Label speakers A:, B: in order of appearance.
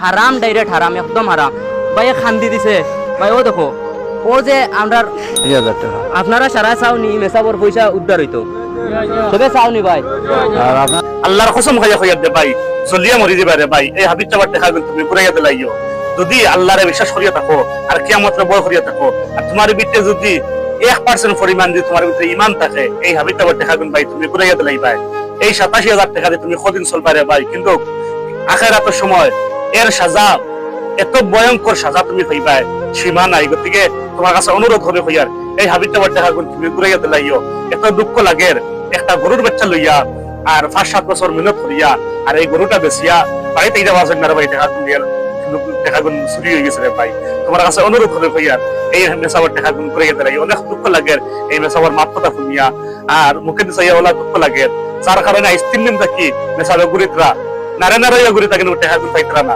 A: হারাম, ডাইরেক্ট হারাম, একদম হারাম ভাই। খান্দি দিছে ভাই। ও দেখো, ও যে আমরা
B: 2000 টাকা।
A: আপনারা সারা চাওনি মেসাবর পয়সা উদ্ধার হইতো, সবে চাওনি ভাই।
B: আর আপনার
C: আল্লাহর কসম খাইয়া খাইয়া দে ভাই, চলিয়া মরি দিবা রে ভাই। এই হাবিব চাবার দেখা তুমি ঘুরাইয়া দিলাইও। যদি আল্লাহরে বিশ্বাস করিয়া থাকো আর কিয়ামতের ভয় করিয়া থাকো, আর তোমার ভিতরে যদি 1% পরিমাণ যদি তোমার ভিতরে ইমান থাকে, এই হাবিব চাবার দেখা ভাই তুমি ঘুরাইয়া দিলাই ভাই। এই 87,000 টাকা দিয়ে তুমি কদিন চলবা রে ভাই, কিন্তু আখিরাতের সময় এর সাজা, এত ভয়ঙ্কর সাজা তুমি হইবা, সীমা নাই। গতিকে তোমার কাছে অনুরোধ হবে হইয়ার, এই হাবিব চাবার দেখা তুমি ঘুরাইয়া দিলাইও। এত দুঃখ লাগে একটা গরুর বাচ্চা লইয়া আর 5-7 বছর মেহনত করিয়া আর এই গরুটা বেচিয়া বাড়িতে যাওয়া যায় না ভাই। টাকা গুণ চুরি হয়ে গেছে রে ভাই। তোমার কাছে অনুরোধ হবে ভাইয়ার, এই মেসাবার টাকা গুণ করে গেলে অনেক দুঃখ লাগে এই মেসাবার মাত কথা শুনিয়া, আর মুখে দিছাইয়া ওলা দুঃখ লাগে, যার কারণে আইস 3 দিন থাকি মেসাবে গুড়িতরা নারে নারাইয়া গুড়ি থাকেন টাকা গুণ পাইতরা না।